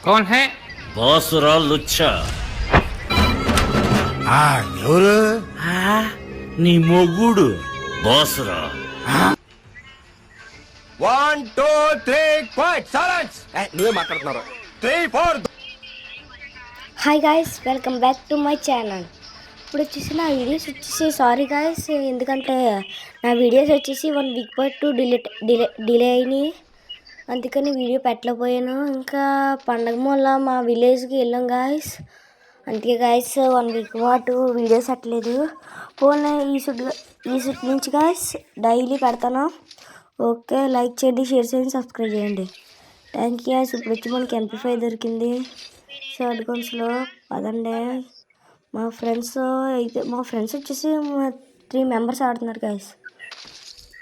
कौन है? బాసురా లుచ్చా. ఎవరు? నీ మొగుడు బాసురా. 1 2 3 క్వైట్ సైలెన్స్. నువ్వే మాట్లాడుతున్నారు. 3 4. Hi guys, welcome back to my channel. ఇప్పుడు వచ్చేసి నా వీడియోస్ వచ్చేసి సారీ గాయస్, ఎందుకంటే నా వీడియోస్ వచ్చేసి 1 వీక్ పాటు డిలే అయినాయి, అందుకని వీడియో పెట్టలేకపోయాను. ఇంకా పండగ మూల మా విలేజ్కి వెళ్ళాం గాయస్, అందుకే గాయస్ 1 వీక్ పాటు వీడియోస్ పెట్టలేదు. పోనీ ఈ షూట్ నుంచి గాయస్ డైలీ పెడతాను. ఓకే, లైక్ చేయండి, షేర్ చేయండి, సబ్స్క్రైబ్ చేయండి. Thank you guys. ఇప్పుడు వచ్చి మనకి MP5 దొరికింది షార్ట్ గన్స్లో. పదండి, మా ఫ్రెండ్స్ వచ్చేసి 3 మెంబర్స్ ఆడుతున్నారు గాయస్.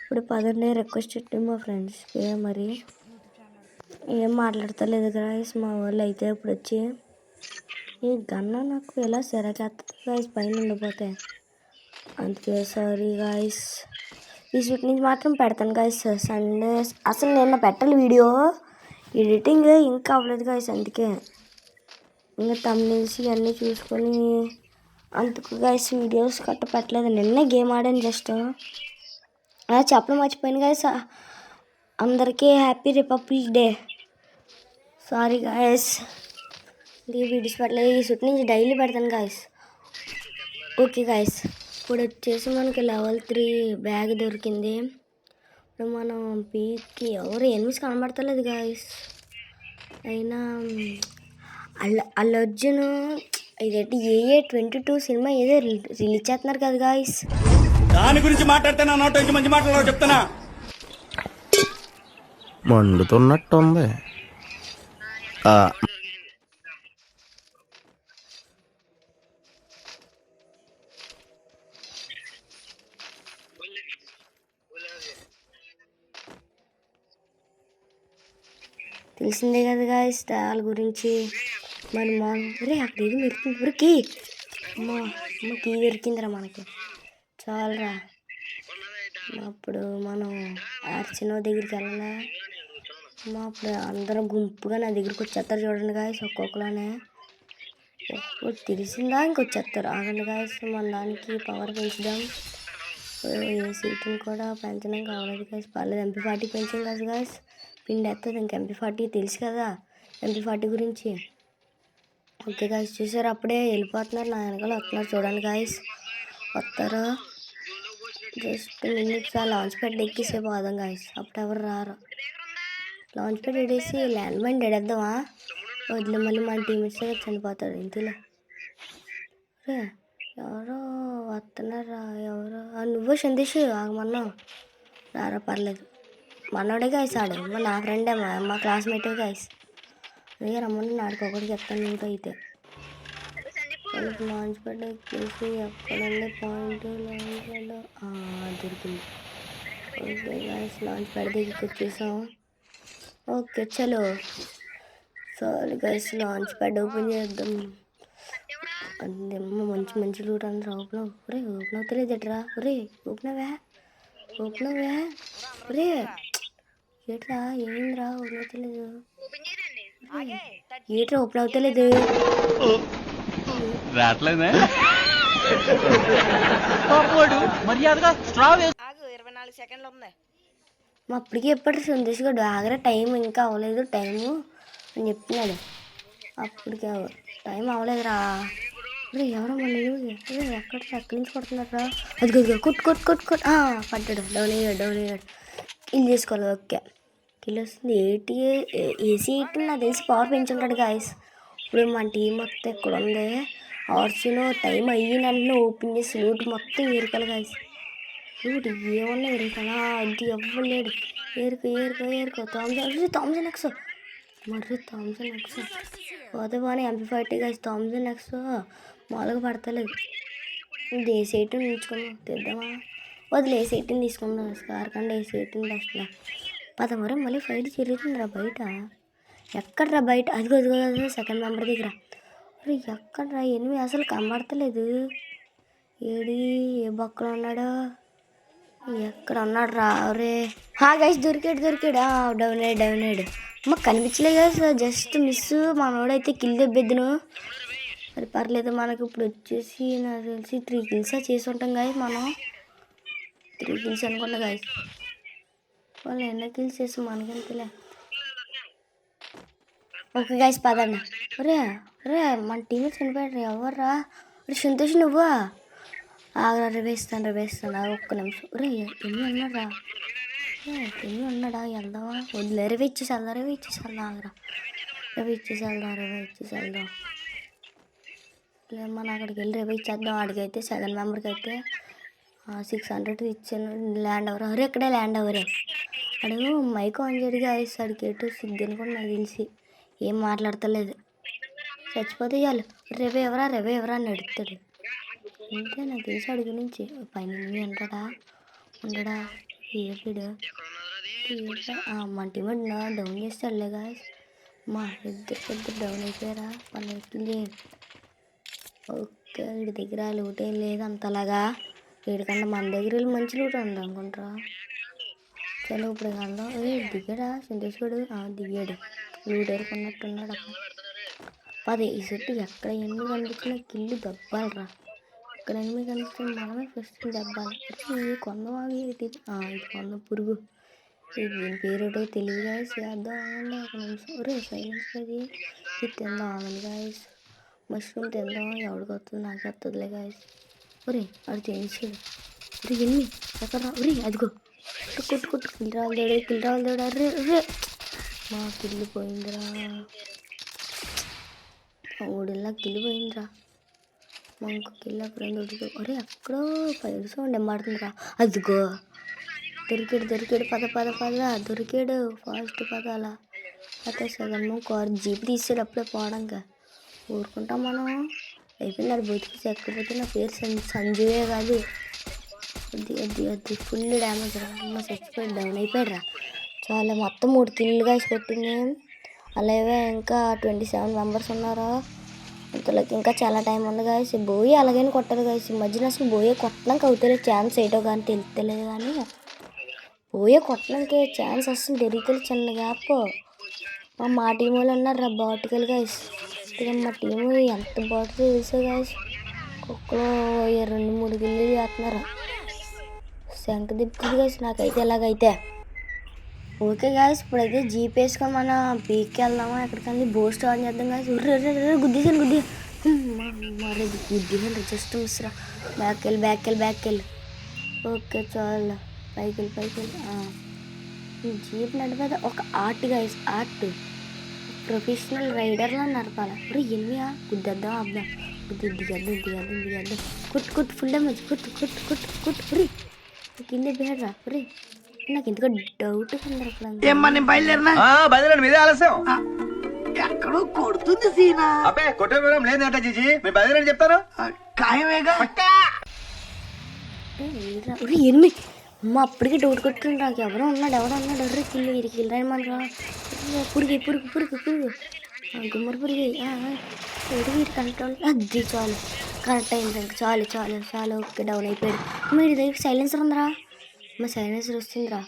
ఇప్పుడు పదండి, రిక్వెస్ట్ పెట్టి మా ఫ్రెండ్స్కి. మరి ఏం మాట్లాడతలేదు గాయస్ మా వాళ్ళు అయితే. ఇప్పుడు వచ్చి ఈ గన్న నాకు ఎలా సిరకేస్తుంది గాయస్ పైన ఉండిపోతే, అందుకే సారీ గాయస్. ఈ షూట్ నుంచి మాత్రం పెడతాను గాయస్ సండే. అసలు నిన్న పెట్టాలి వీడియో, ఎడిటింగ్ ఇంకా అవ్వలేదు గాయస్, అందుకే ఇంకా తమిళసి అన్నీ చూసుకొని అందుకు గాయస్ వీడియోస్ కట్ట పెట్టలేదు. నిన్న గేమ్ ఆడాను జస్ట్. చెప్పడం మర్చిపోయాను గాయస్, అందరికీ happy republic day. Sorry guys, ఈ వీడియోస్ పెట్టలేదు. ఈ షూట్ నుంచి డైలీ పెడతాను గాయస్. ఓకే గాయస్, ఇప్పుడు వచ్చేసి మనకి లెవెల్ 3 బ్యాగ్ దొరికింది. ఇప్పుడు మనం పీకి ఎవరు ఎనిమిస్ కనబడతలేదు గాయస్. అయినా అల్లు అర్జున్ ఇదేంటి AA 22 సినిమా ఏదో రిలీజ్ చేస్తున్నారు కదా గాయస్. దాని గురించి మాట్లాడితే నా నోట్ నుంచి మంచి మాటలు చెప్తానా. మండుతున్నట్టుంది. తెలిసిందే కదా గాయస్ వాళ్ళ గురించి. మరి రే అక్కడ ఏది దొరికింది, ఊరికి అమ్మ కీ దొరికిందిరా మనకి, చాలరా. అప్పుడు మనం ఆర్చినో దగ్గరికి వెళ్ళాలా. అప్పుడు అందరూ గుంపుగా నా దగ్గరికి వచ్చేస్తారు చూడండి గాయస్, ఒక్కొక్కలానే తెలిసిందా ఇంకొచ్చేస్తారు. ఆగండి గాయస్, మన దానికి పవర్ పెంచుదాం. ఏ సీట్ని కూడా పెంచడం కావలేదు గాయస్, పర్లేదు. MP40 పెంచాం కదా గాయస్, పిండి ఎత్తది ఇంక. MP40 తెలుసు కదా MP40 గురించి. ఓకే గాయస్, చూసారు అప్పుడే వెళ్ళిపోతున్నారు, నా వెనకాల వస్తున్నారు చూడండి గాయస్. వస్తారు జస్ట్ మినిట్స్. లాంచ్ ప్యాడ్ ఎక్కిసే పోదాం గాయస్, అప్పుడు ఎవరు రారు. లాంచ్ ప్యాడ్ ఎడేసి ల్యాండ్ మైన్ ఎడేద్దామా, వదిలే మళ్ళీ మన టీమేట్స్ చనిపోతాడు ఇంతలో. రే ఎవరో వస్తున్నారా, ఎవరో నువ్వు సందేశ్ ఆగమన్నా రారా, పర్లేదు. మనోడే గాయస్ ఆడు, నా ఫ్రెండే, మా క్లాస్మేటే గాయస్. అదే రమ్మని నాడుకోకూడదు చెప్తాను ఇంకా. అయితే లాంచ్ ప్యాడ్ ఎక్కేసి ఎక్కడండి పాయింట్, లాంచ్ ప్యాడ్ దొరికింది. ఓకే గాయస్, లాంచ్ ప్యాడ్ దగ్గరికి వచ్చేసాం. ఓకే చలో, sorry guys, launch pad open చేద్దాం. అదేమో మంచి మంచి లూట్ అని ఓపెన్ అవుతలేదు ఎట్రా. ఓపెన్ అవే ఒరే ఏట్రా, ఏమైందిరా ఓపెన్ అవుతలేదు, ఏట్రా ఓపెన్ అవుతలేదు. మా అప్పటికి ఎప్పటి సందేశ్ గడు ఆగరా, టైం ఇంకా అవ్వలేదు టైము అని చెప్తున్నాడు. అప్పటికి టైం అవ్వలేదురా. ఎవరో మళ్ళీ ఎక్కడి నుంచి కొడుతున్నారా. అది కొట్టు పడ్డాడు. డౌన్ అయ్యాడు కిల్ చేసుకోవాలి. ఓకే, కిల్ వస్తుంది. AC 8 నాకు తెలిసి పవర్ పెంచుంటాడు గాయస్. ఇప్పుడు మన టీం మొత్తం ఇక్కడ ఉంది. ఆర్చిలో టైం అయ్యినన్ను ఓపెన్ చేసి లూట్ మొత్తం ఏరుకోవాలి గాయస్. లూట్ ఏమన్నా ఏరుకోవాలా, అది ఎవ్వలేడు. ఏరుకో థామ్సన్ ఎక్స్ పోతే పోనీ MP40 గాయస్. థామ్సన్ ఎక్స్ మామూలుగా పడతలేదు. AC 8 తీసుకుందాం, తెద్దామా వదిలే. AC 8 తీసుకుందాం, స్కార్ కంటే AC 8 బెస్ట్. పదమూరం మళ్ళీ ఫైట్ జరుగుతుందిరా బయట. ఎక్కడ్రా బయట, అదిగో సెకండ్ మెంబర్ దగ్గర. ఎక్కడ్రా ఎనిమిది అసలు కనబడతలేదు. ఏడి ఏ బొక్కలో ఉన్నాడు, ఎక్కడ ఉన్నాడు రా. గైస్ దొరికాడు. డౌన్ అయ్యాడు. మాకు కనిపించలే కదా సార్, జస్ట్ మిస్. మనోడైతే కిల్ దెబ్బెద్దును. మరి పర్లేదు, మనకి ఇప్పుడు వచ్చేసి నాకు తెలిసి 3 కిల్స్ చేసి ఉంటాం గాయస్. మనం 3 కిల్స్ అనుకున్నా గాయస్. వాళ్ళు ఎన్నో కిల్స్ చేసి మనకెంతలే. ఓకే గాయస్, పదండి. ఒరే ఒరే, మన టీం చనిపోయాడు. ఎవర్రా? ఒరే సంతోష్, నువ్వా? రవేస్తాను ఒక్క నిమిషం. ఒరే ఎన్ని ఉన్నారా? ఎన్ని ఉన్నాడా? వెళ్దామా? వద్దులే, రవి ఇచ్చేసాను ఆగరా. రవి ఇచ్చేసేద్దాం. మన అక్కడికి వెళ్ళి రవి ఇచ్చేద్దాం. ఆడికైతే 7 మెంబర్కి అయితే 600 ఇచ్చాను. ల్యాండ్ అవర్. అరే ఇక్కడే ల్యాండ్ అవరే. అడుగు మైక్ ఆన్ చేయడిగా ఆడికి ఎటు సిగ్గనుకుని నాకు తెలిసి ఏం మాట్లాడతలేదు. చచ్చిపోతే చాలు. రవి ఎవరా అని అడుగుతాడు. అంతే నాకు తెలిసి అడుగు నుంచి పైన ఉండడా ఏడు. మన టీమ్ డౌన్ చేస్తాడులే గాయస్. మా ఇద్దరు డౌన్ అయిపోయారా? వాళ్ళకి ఓకే, వీడి దగ్గర లూట్ ఏం లేదు అంతలాగా. వీడికన్నా మన దగ్గర మంచి లూట్ ఉంది అనుకుంటారా? చలో ఇప్పుడు వెళ్దాం. దిగాడా సంతోషుడు? దిగాడు. లూట్ ఏరుకున్నట్టున్నాడు. పదే ఈ సెట్ ఎక్కడ ఎన్ని కనిపించినా కిల్లు దెబ్బాలరా. ఇక్కడ ఎన్ని కనిపిస్తుంది మనమే ఫస్ట్ దెబ్బాలి. కొందమాగి ఇది కొంద పురుగు. దీని పేరుటో తెలియదు గాయస్. చేద్దాం ఆగండి ఒక నిమిషం. ఒరే సైలెన్స్ అది తిందాం ఆగండి గాయస్. మష్రూమ్ తిందాం. ఎవడికి వస్తుంది? నాకు వస్తుందిలే గాయస్. ఒరే అది చేయించాడు. ఒరే ఎన్ని ఎక్కడ? ఒరే అదిగో కొట్టు కిల్ రావాలి. అర్రే మా కిల్లు పోయిందిరా. ఓడిలా కిల్లు పోయిందిరా. మా ఇంకో కిల్ అప్పుడు దొరికి. ఒరే ఎక్కడో ఫైర్ సౌండ్ ఎంబాడుతుందిరా. అదిగో దొరికాడు. పద దొరికాడు. ఫాస్ట్ పద. అలా అయితే సగం కార్ జీప్ తీసాడు అప్పుడే పోవడానికి. ఊరుకుంటాం మనం. అయిపోయింది. అది బతికి చెక్కకపోతే నా పేరు సంజువే కాదు. అది ఫుల్ డ్యామేజ్ రా. చచ్చిపోయి డౌన్ అయిపోయాడు రా. చాలా మొత్తం 3 కిల్లు గాయస్ కొట్టింది. అలాగే ఇంకా 27 మెంబర్స్ ఉన్నారు. ఇంతలోకి ఇంకా చాలా టైం ఉంది గాయస్. బోయి అలాగని కొట్టదు గాయస్. ఈ మధ్యన అసలు బోయే కొట్టడానికి అవుతలేదు. ఛాన్స్ ఏంటో కానీ తెలుస్తలేదు. కానీ బోయే కొట్టడానికి ఛాన్స్ అసలు దొరికితే చిన్న గ్యాప్. మా టీం వాళ్ళు ఉన్నారు రా బాటికల్ గాయస్. మా టీము ఎంత బాటిల్ తెలుసా గాయస్. ఒక్కలో 2-3 కిల్లు చేస్తున్నారు. శంక దిప్పుతుంది గాయస్ నాకైతే. ఎలాగైతే ఓకే గాయస్, ఇప్పుడైతే జీప్ వేసుకొని మనం పీక్కి వెళ్దామా ఎక్కడికన్నా. బోస్ట్ ఆన్ చేద్దాం గాయస్. గుద్దేశాను గుద్దేశాను జస్ట్ మిస్ రా. బ్యాక్ వెళ్ళి. ఓకే చాలు. పైకి వెళ్ళి ఈ జీప్ నడిపేది ఒక ఆర్ట్ గాయస్. ఆర్ట్ ప్రొఫెషనల్ రైడర్లా నడపాలి. ఇప్పుడు ఎన్నియా గుద్దేద్దాం అబ్దాం. దిగద్దాం. కొట్టు ఫుల్ డ్యామేజ్. కొట్టు రీ కింద బేడ్రా. రీ నాకు ఎందుకో డౌట్ బయలుదేరండి. మీదే ఆలస్యం. ఎక్కడో కొడుతుంది సీనా. అబ్బే కొట్టే వివరం లేదంట జీజీ. మీరు బయలుదేరండి చెప్తాను. ఖాయమేగా. ఎనిమిది అమ్మ అప్పటికే డౌట్ కొట్టుకుని నాకు ఎవరో ఉన్నాడు. ఎర్ర కిల్లు రాని మనరా. పురుగు గుమ్మరి పురుగు వీటి కరెక్ట్ అది చాలు. కరెక్ట్ అయింది. చాలు. ఓకే డౌన్ అయిపోయాడు. మీరు దగ్గర సైలెన్సర్ ఉందిరా. మా సైలెన్సర్ వస్తుందిరా.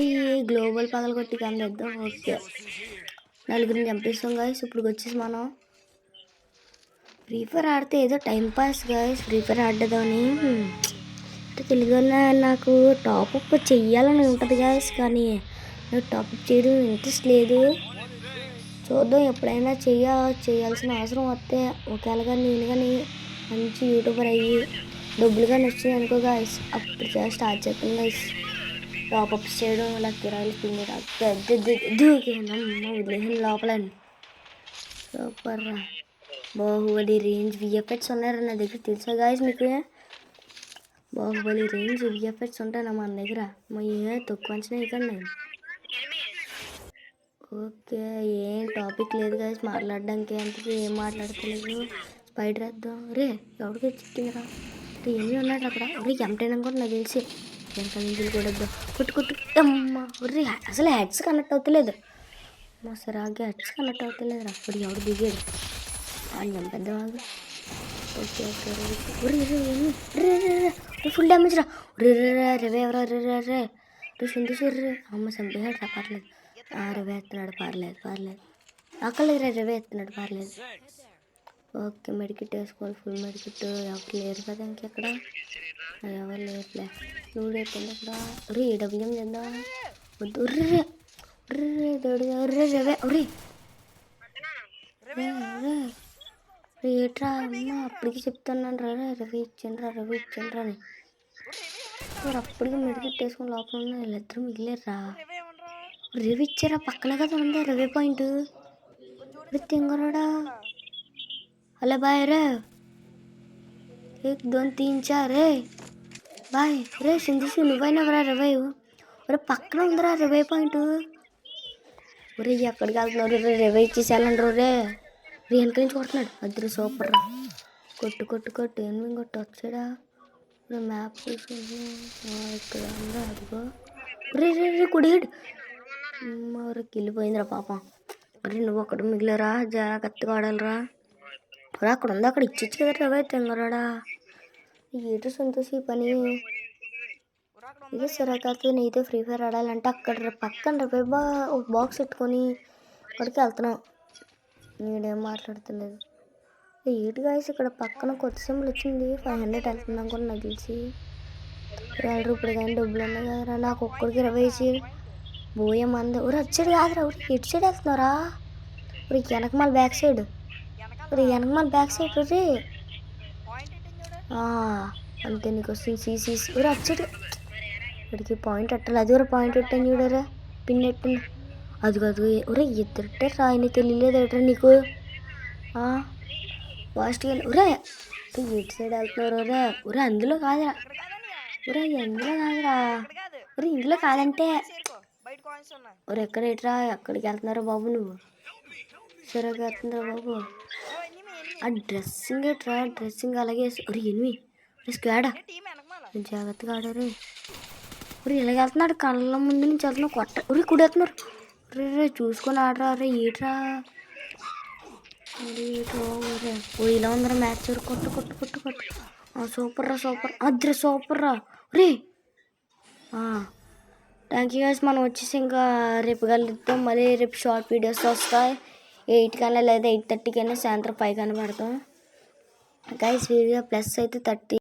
ఈ గ్లోబల్ పగల కొట్టి కందేద్దాం. ఓకే 4 చంపేస్తాం గాయస్. ఇప్పుడు వచ్చేసి మనం ఫ్రీ ఫైర్ ఆడితే ఏదో టైంపాస్ గాయస్. ఫ్రీ ఫైర్ ఆడదామని తెలుగులో నాకు టాప్అప్ చెయ్యాలని ఉంటుంది గాయస్. కానీ నాకు టాప్అప్ చేయడం ఇంట్రెస్ట్ లేదు. చూద్దాం ఎప్పుడైనా చేయాల్సిన అవసరం వస్తే ఒకవేళ కానీ నేను కానీ మంచి యూట్యూబర్ అయ్యి డబ్బులు కానీ వచ్చినాయి అనుకో గాయస్, అప్పుడు స్టార్ట్ చేస్తాను గాయస్ టాప్అప్స్ చేయడం. ఇలా కిరాయిలు పిండి వదిలేసిన లోపలండి. సూపర్ రా. బాహుబలి రేంజ్ విఎఫ్ఎక్స్ ఉన్నారా నా దగ్గర తెలుసా గాయస్ మీకు? బాహుబలి రేంజ్ విఎఫ్ఎక్స్ ఉంటాయి మన దగ్గర. ఏ తక్కువ అంచనా ఇకండి. ఓకే ఏం టాపిక్ లేదు గాయస్ మాట్లాడడానికి. అంతకి ఏం మాట్లాడతలేదు. స్పైడర్ వేద్దాం. రే ఎవరికి చిక్కిందిరా. ఏమీ ఉన్నాడు అక్కడ. రే ఎంటైనా కూడా నాకు తెలిసి వెనకాల నుంచి కూడా వద్దాం. కొట్టు అమ్మా. రే అసలు హెడ్స్ కనెక్ట్ అవుతలేదు. మా సరాగే హెడ్స్ కనెక్ట్ అవుతలేదు రా. అప్పుడు ఎవడు దిగాడు అని చంపేద్దాం. ఓకే ఫుల్ డ్యామేజ్ రా. రే ఎవరా రే సంతోష్ రే. అమ్మ చంపేసాడు రా. పర్లేదు రవి ఎత్తున్నాడు, పర్లేదు అక్కర్లేదు రవి ఎత్తున్నాడు, పర్లేదు. ఓకే, మెడికిట్ వేసుకోవాలి, ఫుల్ మెడికిట్. ఎవరు లేరు కదా ఇంకెక్కడ, ఎవరు లేరులే. నువ్వు ఎత్తండి అక్కడ. ఒరే డబ్బులు చేద్దాం, వద్దు. ఉర్రే ఉర్రే దేవుడు, ఉర్రే రవే, ఉరే ఏట్రా అమ్మ, అప్పటికి చెప్తున్నాను రా రవి ఇచ్చాను అని. మరి అప్పటికి మెడికిట్ వేసుకుని లోపల ఉన్న వీళ్ళిద్దరూ మిగిలేరా. రవి ఇచ్చారా, పక్కన కదా ఉంది రవి పాయింట్. తింగరాడా. హలో బాయ్ రే, 1 2 3 4 రే బాయ్ రే. సింధుసి నువ్వైనా రా రవి. ఒరే పక్కన ఉందిరా రవి పాయింట్. ఒరే ఎక్కడికి వెళ్తున్నారు రే, రవి ఇచ్చేసేయాలంటారు రే. వెనక నుంచి కొడుతున్నాడు, అద్దరు సూపర్ రా. కొట్టు ఏమి కొట్టు వచ్చాడా. మ్యాప్ చూసుకుంది ఇక్కడ ఉందా, అదిగో. రే కుడిగాడు, ఎవరికి వెళ్ళిపోయిందిరా పాపం. అరే నువ్వు అక్కడ మిగిలిరా, జాగ్రత్తగా ఆడాలిరా. అక్కడ ఉంది, అక్కడ ఇచ్చొచ్చు కదా రవి తింగరాడా. ఏటో సంతోషి ఈ పని. ఇదే సరే నీతో ఫ్రీ ఫైర్ ఆడాలంటే అక్కడ పక్కన రవి బాక్స్ పెట్టుకొని అక్కడికి వెళ్తున్నావు. నేనేం మాట్లాడుతులేదు. ఏటి గాయస్, ఇక్కడ పక్కన కొత్త సింబల్ వచ్చింది, 500 వెళ్తుంది అనుకోండి నాకు తెలిసి. ఇప్పుడు కానీ డబ్బులు ఉన్నాయి కదరా, నాకు ఒక్కడికి 20 బోయే మంది. ఊరు వచ్చాడు కాదురా, ఊరికి ఎటు సైడ్ వెళ్తున్నారా. ఊరికి వెనకమాల బ్యాక్ సైడ్ రే. అంతే నీకు వస్తుంది సీసీ. ఊరు వచ్చాడు, ఇక్కడికి పాయింట్ అట్టాలి. అది కూడా పాయింట్ పెట్టాను చూడరా, పిన్ ఎట్టింది అది కాదు. ఊరే ఇద్దరు రా, ఆయన తెలియలేదు ఎట్రా నీకు. ఫాస్ట్గా ఊరే ఎటు సైడ్ వెళ్తున్నారు ఊరే. ఊరే అందులో కాదురా, ఊరే ఇందులో కాదంటే. ఊరు ఎక్కడేట్రా, ఎక్కడికి వెళ్తున్నారా బాబు నువ్వు. సరిగ్గా వెళ్తున్నారా బాబు. ఆ డ్రెస్సింగ్ ఏట్రా, డ్రెస్సింగ్ అలాగే ఊరి ఎనిమి స్క్వాడా. జాగ్రత్తగా ఆడారు. ఊరి ఇలాగ వెళ్తున్నాడు, కళ్ళ ముందు నుంచి వెళ్తున్నావు కొట్ట. ఊరి కుడి వెళ్తున్నారు. రే చూసుకొని ఆడరా. రే ఏట్రా ఇలా ఉందరా మ్యాచ్. కొట్టు. సూపర్ అద్ర సూపర్ రా రే. Thank you guys. మనం వచ్చేసి ఇంకా రేపు కలుద్దాం. మళ్ళీ రేపు షార్ట్ వీడియోస్ వస్తాయి 8 కన్నా లేదా 8:30 కన్నా, సాయంత్రం 5 కన్నా పెడతాం గైస్. వీడియో ప్లస్ అయితే 30.